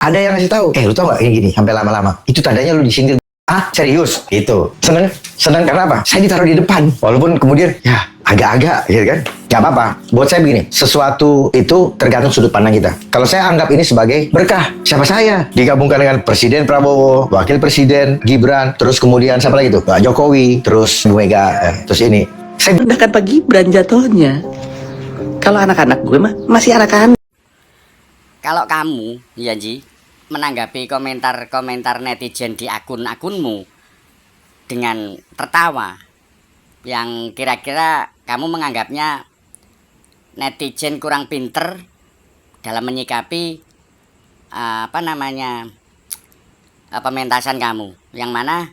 Ada yang ngasih tahu, lu tau gak ini gini, sampai lama-lama. Itu tandanya lu disindir. Ah, serius? Gitu. Seneng karena apa? Saya ditaruh di depan. Walaupun kemudian, ya agak-agak, gitu kan. Gak apa-apa. Buat saya begini, sesuatu itu tergantung sudut pandang kita. Kalau saya anggap ini sebagai berkah, siapa saya? Digabungkan dengan Presiden Prabowo, Wakil Presiden Gibran, terus kemudian siapa lagi tuh? Pak Jokowi, terus Bu Mega, terus ini. Saya Sedangkan Pak Gibran jatuhnya. Kalau anak-anak gue mah masih anak-anak. Kalau kamu, ya Ji, menanggapi komentar-komentar netizen di akun-akunmu dengan tertawa, yang kira-kira kamu menganggapnya netizen kurang pinter dalam menyikapi pementasan kamu, yang mana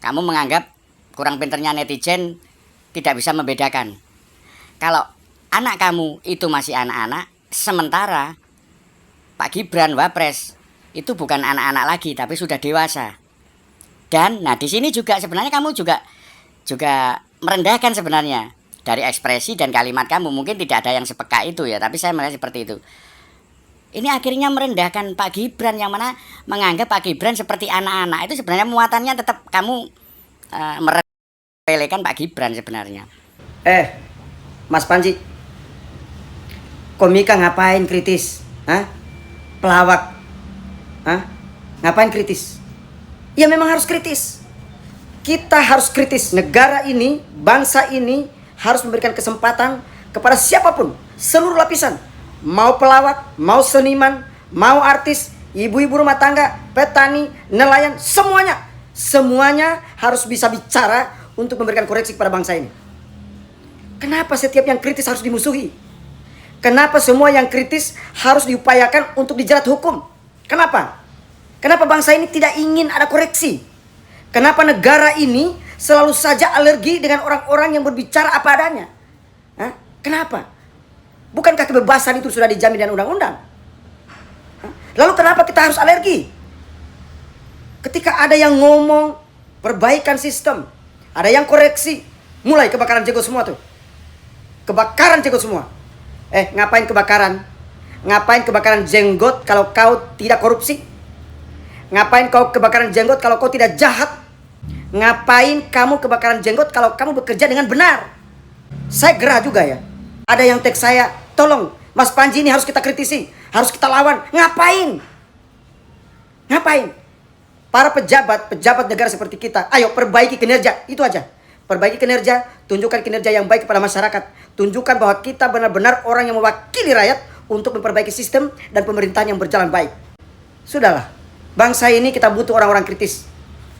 kamu menganggap kurang pinternya netizen tidak bisa membedakan kalau anak kamu itu masih anak-anak, sementara Pak Gibran Wapres itu bukan anak-anak lagi tapi sudah dewasa. Dan nah di sini juga sebenarnya kamu juga merendahkan sebenarnya dari ekspresi dan kalimat kamu. Mungkin tidak ada yang sepeka itu ya, tapi saya melihat seperti itu. Ini akhirnya merendahkan Pak Gibran, yang mana menganggap Pak Gibran seperti anak-anak. Itu sebenarnya muatannya tetap kamu meremehkan Pak Gibran sebenarnya. Mas Panji, komika ngapain kritis? Pelawak, ngapain kritis? Ya memang harus kritis. Kita harus kritis. Negara ini, bangsa ini harus memberikan kesempatan kepada siapapun, seluruh lapisan. Mau pelawak, mau seniman, mau artis, ibu-ibu rumah tangga, petani, nelayan, semuanya. Semuanya harus bisa bicara untuk memberikan koreksi kepada bangsa ini. Kenapa setiap yang kritis harus dimusuhi? Kenapa semua yang kritis harus diupayakan untuk dijerat hukum? Kenapa? Kenapa bangsa ini tidak ingin ada koreksi? Kenapa negara ini selalu saja alergi dengan orang-orang yang berbicara apa adanya? Kenapa? Bukankah kebebasan itu sudah dijamin dengan undang-undang? Lalu kenapa kita harus alergi? Ketika ada yang ngomong perbaikan sistem, ada yang koreksi, mulai kebakaran jenggot semua tuh. Kebakaran jenggot semua. Ngapain kebakaran? Ngapain kebakaran jenggot kalau kau tidak korupsi? Ngapain kau kebakaran jenggot kalau kau tidak jahat? Ngapain kamu kebakaran jenggot kalau kamu bekerja dengan benar? Saya gerah juga ya. Ada yang teks saya, tolong Mas Panji ini harus kita kritisi, harus kita lawan. Ngapain? Ngapain? Para pejabat negara seperti kita, ayo perbaiki kinerja, itu aja. Perbaiki kinerja, tunjukkan kinerja yang baik kepada masyarakat. Tunjukkan bahwa kita benar-benar orang yang mewakili rakyat untuk memperbaiki sistem dan pemerintahan yang berjalan baik. Sudahlah, bangsa ini kita butuh orang-orang kritis.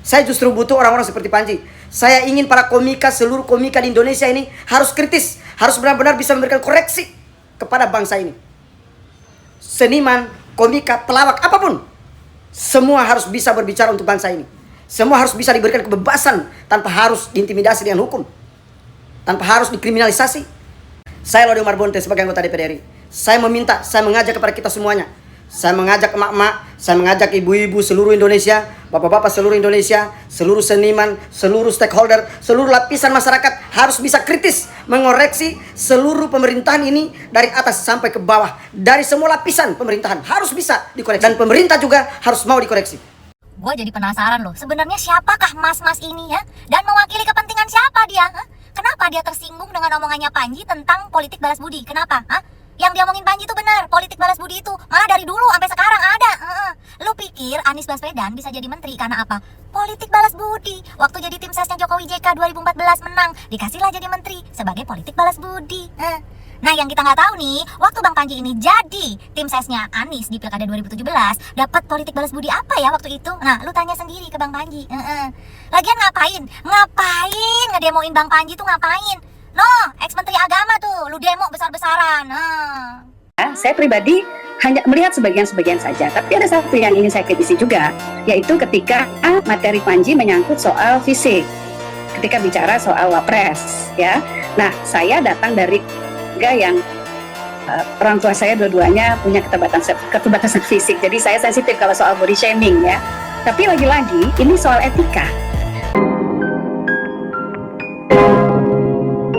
Saya justru butuh orang-orang seperti Panji. Saya ingin para komika, seluruh komika di Indonesia ini harus kritis. Harus benar-benar bisa memberikan koreksi kepada bangsa ini. Seniman, komika, pelawak, apapun. Semua harus bisa berbicara untuk bangsa ini. Semua harus bisa diberikan kebebasan tanpa harus diintimidasi dengan hukum, tanpa harus dikriminalisasi. Saya Lode Umar Bonte sebagai anggota DPR RI. Saya mengajak kepada kita semuanya. Saya mengajak emak-emak, saya mengajak ibu-ibu seluruh Indonesia, bapak-bapak seluruh Indonesia, seluruh seniman, seluruh stakeholder, seluruh lapisan masyarakat harus bisa kritis mengoreksi seluruh pemerintahan ini dari atas sampai ke bawah. Dari semua lapisan pemerintahan harus bisa dikoreksi. Dan pemerintah juga harus mau dikoreksi. Gue jadi penasaran loh, sebenarnya siapakah mas-mas ini ya? Dan mewakili kepentingan siapa dia? Kenapa dia tersinggung dengan omongannya Panji tentang politik balas budi? Kenapa? Yang dia omongin Panji itu benar, politik balas budi itu malah dari dulu sampai sekarang ada. Lu pikir Anies Baswedan bisa jadi menteri karena apa? Politik balas budi. Waktu jadi tim sesnya Jokowi JK 2014 menang, dikasihlah jadi menteri sebagai politik balas budi. Nah yang kita nggak tahu nih, waktu Bang Panji ini jadi tim sesnya Anies di Pilkada 2017, dapat politik balas budi apa ya waktu itu? Nah, lu tanya sendiri ke Bang Panji. Lagian ngapain? Ngapain ngedemoin Bang Panji tuh ngapain? Ex-menteri agama tuh, lu demo besar-besaran. Saya pribadi hanya melihat sebagian-sebagian saja, tapi ada satu yang ingin saya kritisi juga, yaitu ketika materi Panji menyangkut soal fisik, ketika bicara soal wapres, ya. Nah, saya datang dari yang orang tua saya dua-duanya punya keterbatasan fisik, jadi saya sensitif kalau soal body shaming ya. Tapi lagi-lagi ini soal etika.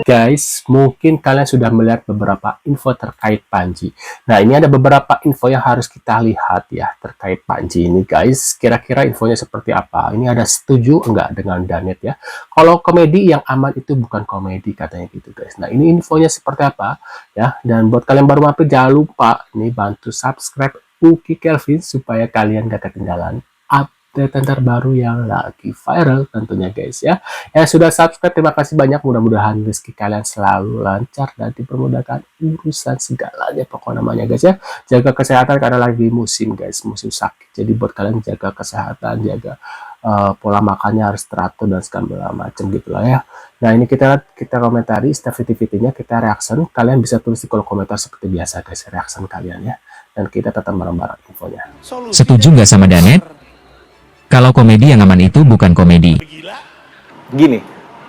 Guys, mungkin kalian sudah melihat beberapa info terkait Panji. Nah, ini ada beberapa info yang harus kita lihat ya terkait Panji ini, guys. Kira-kira infonya seperti apa? Ini ada setuju enggak dengan Danet ya? Kalau komedi yang aman itu bukan komedi katanya gitu, guys. Nah, ini infonya seperti apa ya? Dan buat kalian baru mampir, jangan lupa nih bantu subscribe Uki Kelvin supaya kalian gak ketinggalan update terbaru yang lagi viral tentunya, guys ya. Yang sudah subscribe, terima kasih banyak. Mudah-mudahan rezeki kalian selalu lancar dan dipermudahkan urusan segalanya pokok namanya, guys ya. Jaga kesehatan karena lagi musim, guys, musim sakit. Jadi buat kalian jaga kesehatan, jaga pola makannya harus teratur dan segala macam gitu lah ya. Nah, ini kita komentari activity-nya, kita reaction. Kalian bisa tulis di kolom komentar seperti biasa, guys, reaction kalian ya. Dan kita tetap bareng-bareng infonya. Setuju nggak sama Danet? Kalau komedi yang aman itu bukan komedi. Gini,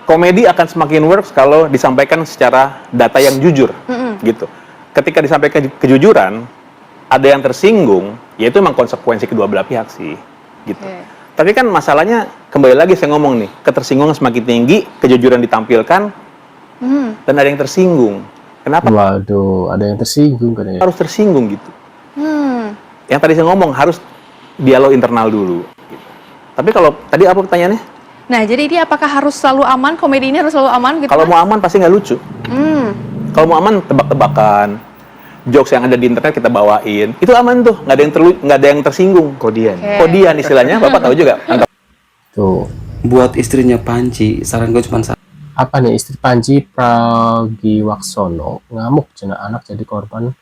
komedi akan semakin works kalau disampaikan secara data yang jujur, gitu. Ketika disampaikan kejujuran, ada yang tersinggung, yaitu memang konsekuensi kedua belah pihak sih, gitu. Tapi kan masalahnya, kembali lagi saya ngomong nih, ketersinggungan semakin tinggi, kejujuran ditampilkan, dan ada yang tersinggung. Kenapa? Waduh, ada yang tersinggung kan ya? Harus tersinggung gitu. Yang tadi saya ngomong, harus dialog internal dulu. Tapi kalau tadi apa pertanyaannya? Nah, jadi ini apakah harus selalu aman? Komedi ini harus selalu aman gitu? Kalau mau aman pasti nggak lucu. Kalau mau aman tebak-tebakan, jokes yang ada di internet kita bawain, itu aman tuh, nggak ada yang tersinggung. Kodian, kodian istilahnya, Bapak tahu juga. Tuh, buat istrinya Panji, saran gue cuma satu. Apa nih, istri Panji Pragiwaksono ngamuk cina anak jadi korban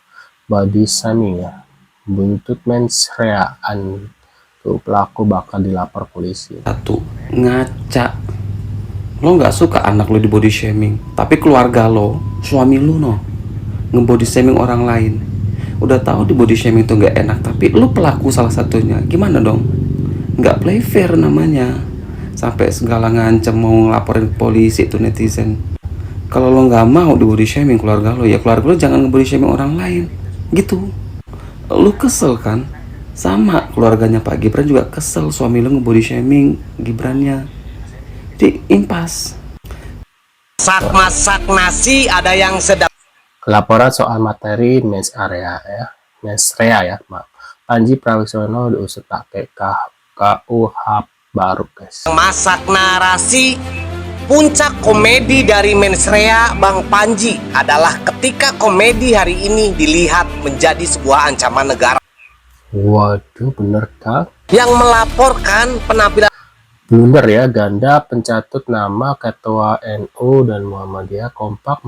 body shaming ya, buntut mensreaan. Tuh, pelaku bakal dilapor polisi. Satu, ngaca. Lo nggak suka anak lo di body shaming, tapi keluarga lo, suami lo nge-body shaming orang lain. Udah tahu di body shaming itu nggak enak, tapi lo pelaku salah satunya. Gimana dong? Nggak play fair namanya. Sampai segala ngancem mau ngelaporin polisi itu netizen. Kalau lo nggak mau di body shaming keluarga lo, ya keluarga lo jangan nge-body shaming orang lain. Gitu. Lo kesel kan? Sama keluarganya Pak Gibran juga kesel suami lo nge-body shaming Gibrannya. Jadi impas. Masak nasi ada yang sedap. Laporan soal materi mens area ya, mensrea ya, maaf. Panji Pragiwaksono diusut pakai KUH baru, guys. Masak narasi. Puncak komedi dari mensrea Bang Panji adalah ketika komedi hari ini dilihat menjadi sebuah ancaman negara. Waduh, bener kah? Yang melaporkan penampilan Blunder ya, ganda pencatut nama ketua NU dan Muhammadiyah kompak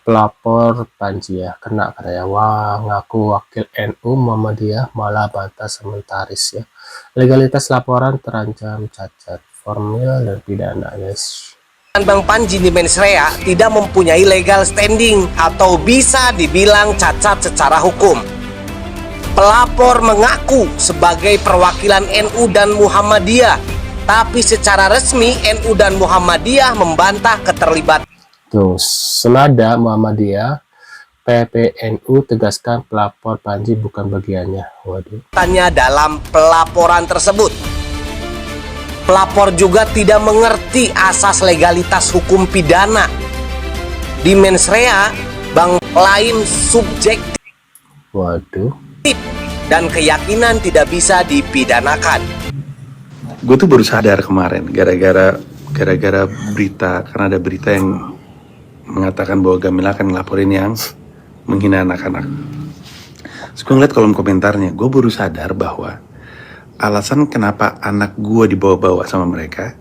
pelapor Panji ya, kena katanya. Wah, ngaku wakil NU Muhammadiyah malah bantah sementaris ya. Legalitas laporan terancam cacat formil dan pidana, guys. Bang Panji di mensrea tidak mempunyai legal standing atau bisa dibilang cacat secara hukum. Pelapor mengaku sebagai perwakilan NU dan Muhammadiyah, tapi secara resmi NU dan Muhammadiyah membantah keterlibatan. Tuh, senada Muhammadiyah, PPNU tegaskan pelapor Panji bukan bagiannya. Waduh. Tanya dalam pelaporan tersebut. Pelapor juga tidak mengerti asas legalitas hukum pidana. Di mensrea, Bang lain subjektif. Waduh. Dan keyakinan tidak bisa dipidanakan. Gue tuh baru sadar kemarin gara-gara berita, karena ada berita yang mengatakan bahwa Gamila akan ngelaporin yang menghina anak-anak. Terus gue ngeliat kolom komentarnya, gue baru sadar bahwa alasan kenapa anak gue dibawa-bawa sama mereka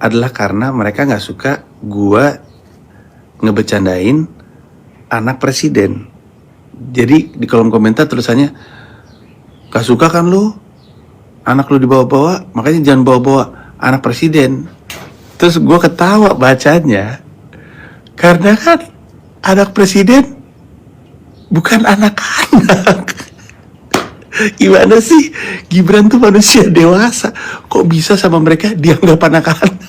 adalah karena mereka nggak suka gue ngebecandain anak presiden. Jadi di kolom komentar tulisannya, gak suka kan lu anak lu dibawa-bawa, makanya jangan bawa-bawa anak presiden. Terus gue ketawa bacanya, karena kan anak presiden bukan anak-anak. Gimana sih, Gibran tuh manusia dewasa, kok bisa sama mereka dianggap anak-anak?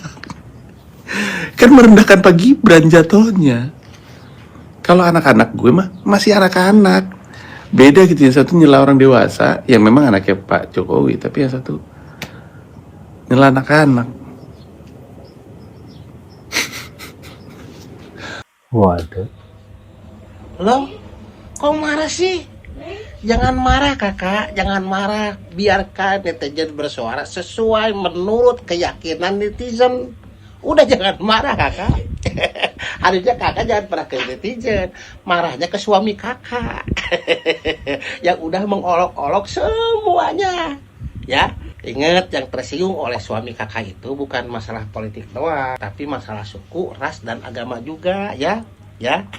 Kan merendahkan Pak Gibran jatuhnya. Kalau anak-anak gue mah masih anak-anak. Beda gitu, yang satu nyela orang dewasa, yang memang anaknya Pak Jokowi, tapi yang satu nyela anak-anak. Waduh. Loh, kok marah sih? Jangan marah kakak, jangan marah. Biarkan netizen bersuara sesuai menurut keyakinan netizen. Udah jangan marah kakak. Harusnya kakak jangan pernah ke netizen. Marahnya ke suami kakak. Yang udah mengolok-olok semuanya. Ya, ingat yang tersinggung oleh suami kakak itu bukan masalah politik doang. Tapi masalah suku, ras, dan agama juga ya. Ya,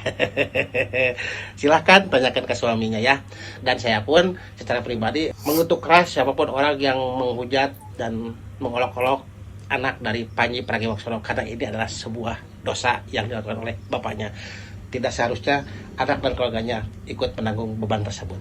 silahkan tanyakan ke suaminya ya. Dan saya pun secara pribadi mengutuk keras siapapun orang yang menghujat dan mengolok-olok anak dari Panji Pragiwaksono, karena ini adalah sebuah dosa yang dilakukan oleh bapaknya. Tidak seharusnya anak dan keluarganya ikut menanggung beban tersebut.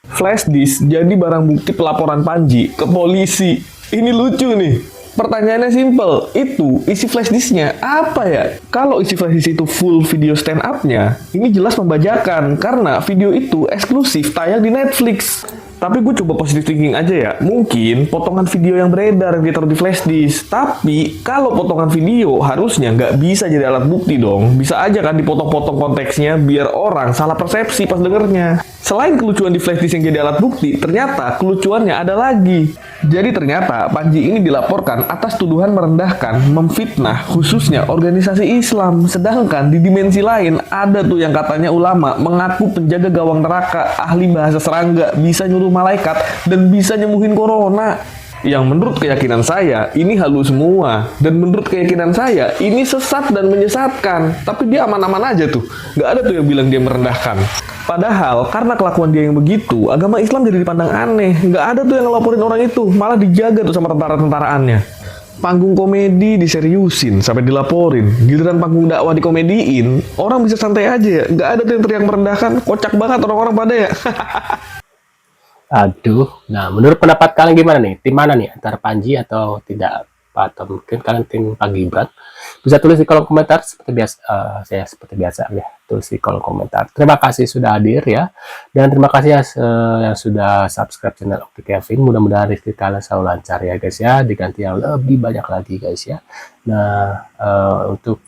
Flash disk jadi barang bukti pelaporan Panji ke polisi. Ini lucu nih. Pertanyaannya simple, itu isi flash disknya apa ya? Kalau isi flash disk itu full video stand up-nya, ini jelas membajakan karena video itu eksklusif tayang di Netflix. Tapi gue coba positive thinking aja ya. Mungkin potongan video yang beredar yang ditaruh di flash disk. Tapi kalau potongan video harusnya nggak bisa jadi alat bukti dong. Bisa aja kan dipotong-potong konteksnya biar orang salah persepsi pas dengernya. Selain kelucuan di flash disk yang jadi alat bukti, ternyata kelucuannya ada lagi. Jadi ternyata Panji ini dilaporkan atas tuduhan merendahkan, memfitnah, khususnya organisasi Islam. Sedangkan di dimensi lain ada tuh yang katanya ulama mengaku penjaga gawang neraka, ahli bahasa serangga, bisa nyuruh malaikat, dan bisa nyembuhin corona. Yang menurut keyakinan saya, ini halu semua. Dan menurut keyakinan saya, ini sesat dan menyesatkan. Tapi dia aman-aman aja tuh. Nggak ada tuh yang bilang dia merendahkan. Padahal, karena kelakuan dia yang begitu, agama Islam jadi dipandang aneh. Nggak ada tuh yang ngelaporin orang itu. Malah dijaga tuh sama tentara-tentaraannya. Panggung komedi diseriusin sampai dilaporin. Giliran panggung dakwah dikomediin, orang bisa santai aja ya. Nggak ada tuh yang teriak merendahkan. Kocak banget orang-orang pada ya. Aduh, nah menurut pendapat kalian gimana nih? Tim mana nih? Antara Panji atau tidak? Atau mungkin kalian tim Pak Gibran? Bisa tulis di kolom komentar seperti biasa. Saya seperti biasa ya, tulis di kolom komentar. Terima kasih sudah hadir ya, dan terima kasih ya yang sudah subscribe channel Oke Kevin. Mudah-mudahan rezeki kalian selalu lancar ya guys ya, diganti yang lebih banyak lagi guys ya. Nah untuk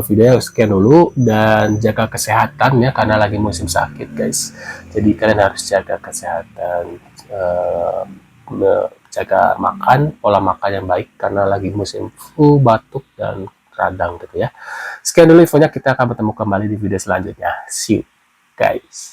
videonya sekian dulu, dan jaga kesehatan ya karena lagi musim sakit guys. Jadi kalian harus jaga kesehatan, jaga makan, pola makan yang baik karena lagi musim flu, batuk, dan radang gitu ya. Sekian dulu infonya, kita akan bertemu kembali di video selanjutnya. See you guys.